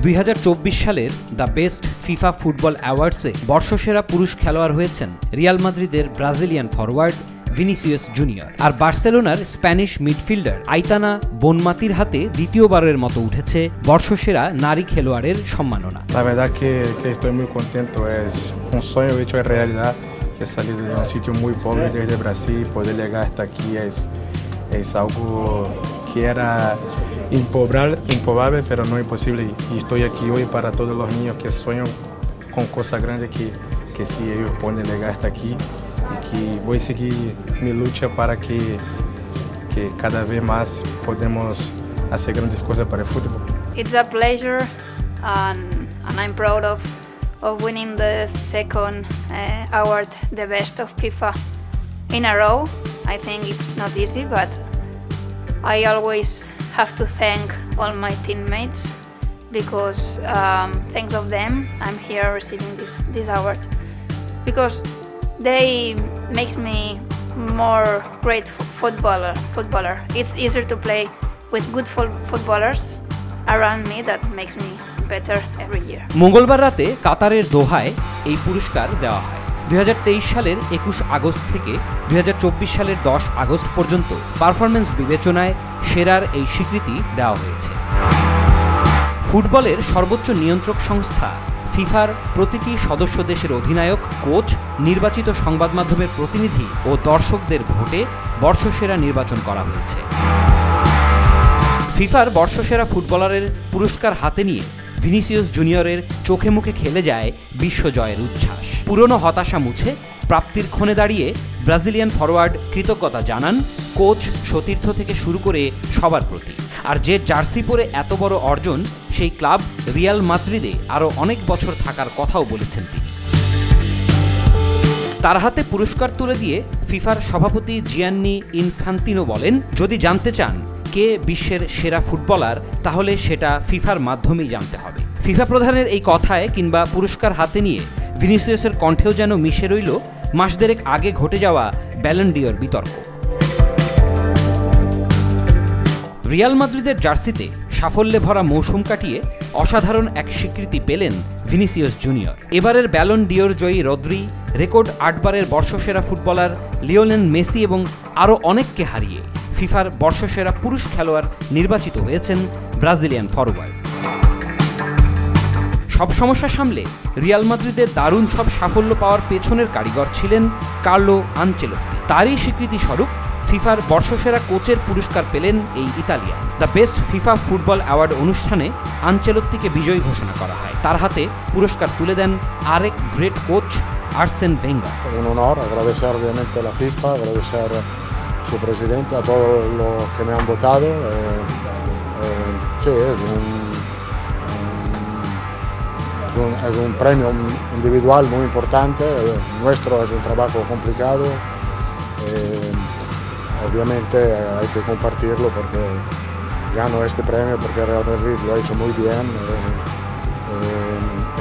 2024 সালের the best FIFA football অ্যাওয়ার্ডসে বর্ষসেরা পুরুষ খেলোয়াড় হয়েছেন রিয়াল মাদ্রিদের ব্রাজিলিয়ান ফরওয়ার্ড ভিনিসিয়াস জুনিয়র, আর বার্সেলোনার স্প্যানিশ মিডফিল্ডার আইতানা বোনমাতির হাতে দ্বিতীয়বারের মতো উঠেছে বর্ষসেরা নারী খেলোয়াড়ের সম্মাননা। La verdad que estoy muy contento, es un sueño hecho realidad. He salido de un sitio muy pobre desde Brasil, poder llegar hasta aquí es algo que era improbable, pero no imposible. Y estoy aquí hoy para todos los niños que sueñan con cosas grandes que sí ellos pueden llegar hasta aquí. Y que voy a seguir mi lucha para que cada vez más podamos hacer grandes cosas para el fútbol. It's a pleasure and I'm proud of winning the second award, the best of FIFA in a row. I think it's not easy, but I always have to thank all my teammates because thanks of them I'm here receiving this award, because they makes me more great footballer. It's easier to play with good footballers around me that makes me better every year. মঙ্গলবার রাতে কাতারের দোহায় এই পুরস্কার দেওয়া হয়। 2023 সালের 21 August থেকে 2024 সালের 10 আগস্ট পর্যন্ত পারফরম্যান্স বিবেচনায় সেরার এই স্বীকৃতি দেওয়া হয়েছে। ফুটবলের সর্বোচ্চ নিয়ন্ত্রক সংস্থা ফিফার প্রতিটি সদস্য দেশের অধিনায়ক, কোচ, নির্বাচিত সংবাদ মাধ্যমের প্রতিনিধি ও দর্শকদের ভোটে বর্ষসেরা নির্বাচন করা হয়েছে। ফিফার বর্ষসেরা ফুটবলারের পুরস্কার হাতে নিয়ে ভিনিসিয়াস জুনিয়রের চোখে মুখে খেলে যায় বিশ্বজয়ের উচ্ছ্বাস। পুরনো হতাশা মুছে প্রাপ্তির ক্ষণে দাঁড়িয়ে ব্রাজিলিয়ান ফরওয়ার্ড কৃতজ্ঞতা জানান কোচ, সতীর্থ থেকে শুরু করে সবার প্রতি। আর যে জার্সি পরে এত বড় অর্জন, সেই ক্লাব রিয়াল মাদ্রিদে আরও অনেক বছর থাকার কথাও বলেছেন তিনি। তার হাতে পুরস্কার তুলে দিয়ে ফিফার সভাপতি জিয়ান্নি ইনফান্তিনো বলেন, যদি জানতে চান কে বিশ্বের সেরা ফুটবলার, তাহলে সেটা ফিফার মাধ্যমেই জানতে হবে। ফিফা প্রধানের এই কথায় কিংবা পুরস্কার হাতে নিয়ে ভিনিসিয়াসের কণ্ঠেও যেন মিশে রইল মাস দেড়েক আগে ঘটে যাওয়া ব্যালন ডিওর বিতর্ক। রিয়াল মাদ্রিদের জার্সিতে সাফল্যে ভরা মৌসুম কাটিয়ে অসাধারণ এক স্বীকৃতি পেলেন ভিনিসিয়াস জুনিয়র। এবারের ব্যালন ডিওর জয়ী রদ্রি, রেকর্ড 8 বারের বর্ষসেরা ফুটবলার লিওনেল মেসি এবং আরও অনেককে হারিয়ে ফিফার বর্ষসেরা পুরুষ খেলোয়াড় নির্বাচিত হয়েছেন ব্রাজিলিয়ান ফরওয়ার্ড। সব সমস্যা সামলে রিয়াল মাদ্রিদের দারুণ সব সাফল্য পাওয়ার পেছনের কারিগর ছিলেন কার্লো আনচেলোত্তি। তারই স্বীকৃতি স্বরূপ ফিফার বর্ষসেরা কোচের পুরস্কার পেলেন এই Italian. The best FIFA football award অনুষ্ঠানে আনচেলোত্তিকে বিজয়ী ঘোষণা করা হয়। তার হাতে পুরস্কার তুলে দেন আরেক great coach Arsene Wenger. Un honor agradecer obviamente a la FIFA, agradecer a su presidente, a todos los que me han votado. Sí, es un premio individual muy importante. Nuestro es un trabajo complicado. Obviamente hay que compartirlo porque gano este premio porque Real Madrid lo ha hecho muy bien.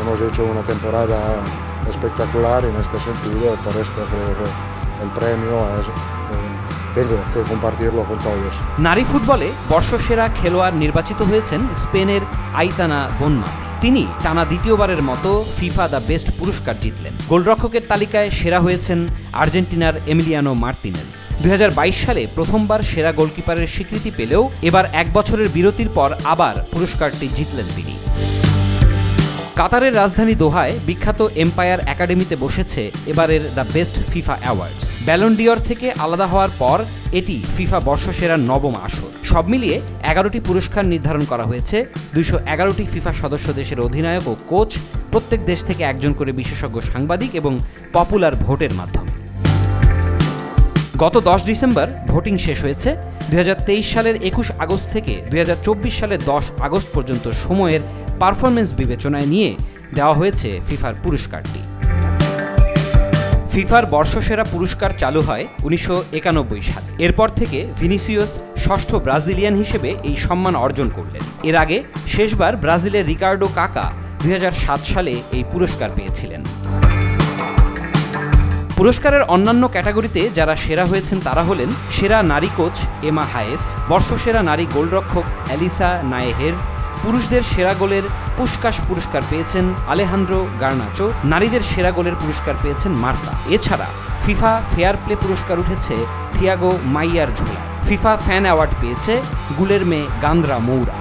Hemos hecho una temporada espectacular en este sentido, por esto creo que el premio tengo que compartirlo con todos. নারী ফুটবলে বর্ষসেরা খেলোয়াড় নির্বাচিত হয়েছেন স্পেনের আইতানা বোনমাতি। তিনি টানা দ্বিতীয়বারের মতো ফিফা দ্য বেস্ট পুরস্কার জিতলেন। গোলরক্ষকের তালিকায় সেরা হয়েছেন আর্জেন্টিনার এমিলিয়ানো মার্তিনেজ। 2022 সালে প্রথমবার সেরা গোলকিপারের স্বীকৃতি পেলেও এবার 1 বছরের বিরতির পর আবার পুরস্কারটি জিতলেন তিনি। কাতারের রাজধানী দোহায় বিখ্যাত এম্পায়ার একাডেমিতে বসেছে এবারের the best FIFA awards. Ballon d'Or থেকে আলাদা হওয়ার পর এটি ফিফা বর্ষসেরার 9ম আসর। সব মিলিয়ে 11টি পুরস্কার নির্ধারণ করা হয়েছে। 211টি ফিফা সদস্য দেশের অধিনায়ক ও কোচ, প্রত্যেক দেশ থেকে একজন করে বিশেষজ্ঞ সাংবাদিক এবং পপুলার ভোটের মাধ্যমে। গত 10 ডিসেম্বর ভোটিং শেষ হয়েছে। 2023 সালের 21 আগস্ট থেকে 2024 সালের 10 আগস্ট পর্যন্ত সময়ের পারফরমেন্স বিবেচনায় নিয়ে দেওয়া হয়েছে ফিফার পুরস্কারটি। ফিফার বর্ষসেরা পুরস্কার চালু হয় 1991 সালে। এরপর থেকে ভিনিসিয়াস ষষ্ঠ ব্রাজিলিয়ান হিসেবে এই সম্মান অর্জন করলেন। এর আগে শেষবার ব্রাজিলের রিকার্ডো কাকা 2007 সালে এই পুরস্কার পেয়েছিলেন। পুরস্কারের অন্যান্য ক্যাটাগরিতে যারা সেরা হয়েছেন তারা হলেন সেরা নারী কোচ এমা হায়েস, বর্ষসেরা নারী গোলরক্ষক অ্যালিসা নায়েহের, পুরুষদের সেরা গোলের পুশকাশ পুরস্কার পেয়েছেন আলেহান্দ্রো গার্নাচো, নারীদের সেরা গোলের পুরস্কার পেয়েছেন মার্তা। এছাড়া ফিফা ফেয়ার প্লে পুরস্কার উঠেছে থিয়াগো মাইয়ার ঝোলা। ফিফা ফ্যান অ্যাওয়ার্ড পেয়েছে গুলেরমে গান্দ্রা মৌরা।